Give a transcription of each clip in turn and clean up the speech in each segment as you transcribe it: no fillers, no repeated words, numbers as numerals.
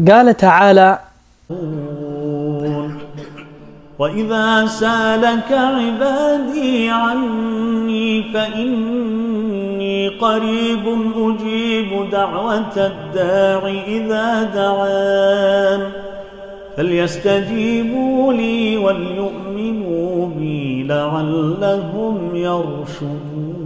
قال تعالى: وإذا سالك عبادي عني فإني قريب أجيب دعوة الداع إذا دعان فليستجيبوا لي وليؤمنوا بي لعلهم يرشدون.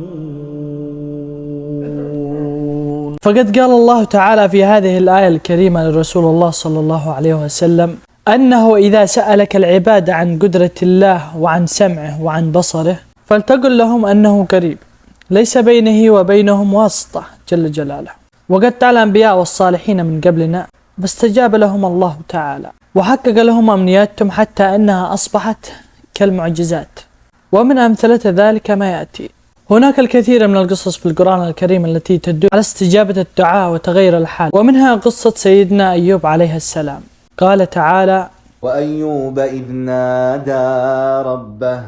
فقد قال الله تعالى في هذه الآية الكريمة لرسول الله صلى الله عليه وسلم أنه إذا سألك العباد عن قدرة الله وعن سمعه وعن بصره فلتقل لهم أنه قريب ليس بينه وبينهم واسطة جل جلاله. وقد تعالى الأنبياء والصالحين من قبلنا فاستجاب لهم الله تعالى وحقق لهم أمنياتهم حتى أنها أصبحت كالمعجزات. ومن أمثلة ذلك ما يأتي: هناك الكثير من القصص في القرآن الكريم التي تدل على استجابة الدعاء وتغير الحال، ومنها قصة سيدنا أيوب عليه السلام. قال تعالى: وأيوب إذ نادى ربه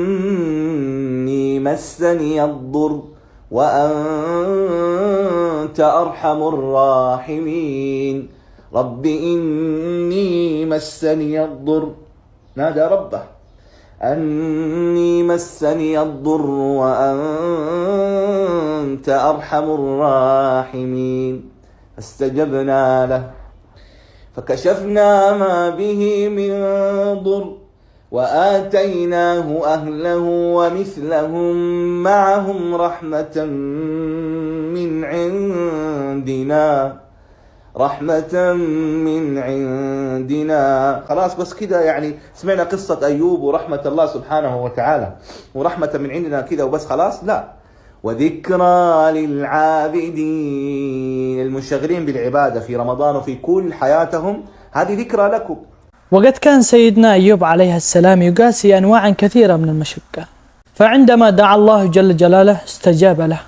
أني مسني الضر وأنت أرحم الراحمين رب إني مسني الضر. نادى ربه أني مسني الضر وأنت أرحم الراحمين فاستجبنا له فكشفنا ما به من ضر وآتيناه أهله ومثلهم معهم رحمة من عندنا. خلاص بس كده يعني سمعنا قصة أيوب ورحمة الله سبحانه وتعالى ورحمة من عندنا كده وبس خلاص؟ لا، وذكرى للعابدين المنشغلين بالعبادة في رمضان وفي كل حياتهم، هذه ذكرى لكم. وقد كان سيدنا أيوب عليه السلام يقاسي أنواعا كثيرة من المشقة، فعندما دعا الله جل جلاله استجاب له،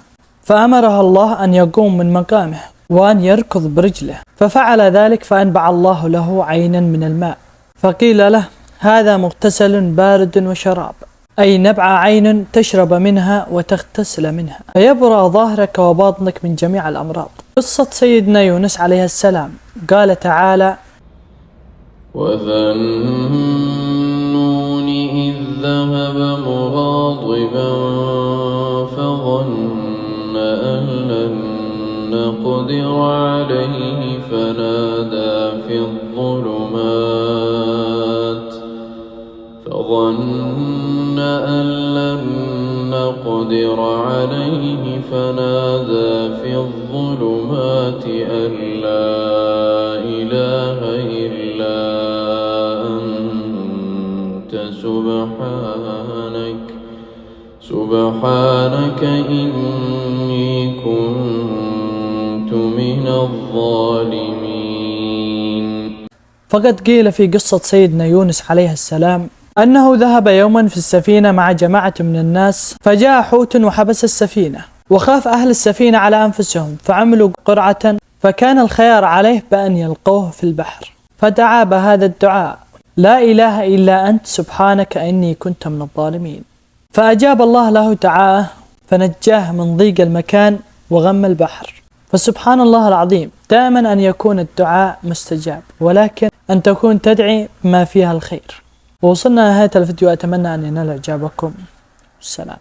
فأمره الله أن يقوم من مقامه وأن يركض برجله، ففعل ذلك فأنبع الله له عينا من الماء، فقيل له: هذا مغتسل بارد وشراب، أي نبع عين تشرب منها وتغتسل منها فيبرأ ظهرك وباطنك من جميع الأمراض. قصة سيدنا يونس عليه السلام. قال تعالى: وذا النون إذ ذهب مغاضبا فظن أن لن نقدر عليه فنادى في الظلمات أن لا إله إلا أنت سبحانك إني كنت من الظالمين. فقد قيل في قصة سيدنا يونس عليه السلام أنه ذهب يوما في السفينة مع جماعة من الناس، فجاء حوت وحبس السفينة، وخاف أهل السفينة على أنفسهم فعملوا قرعة، فكان الخيار عليه بأن يلقوه في البحر، فدعا بهذا الدعاء: لا إله إلا أنت سبحانك إني كنت من الظالمين. فأجاب الله له تعالى فنجاه من ضيق المكان وغم البحر. فسبحان الله العظيم، دائما أن يكون الدعاء مستجاب، ولكن أن تكون تدعي ما فيها الخير. ووصلنا لنهاية الفيديو، أتمنى أن ينال إعجابكم. السلام.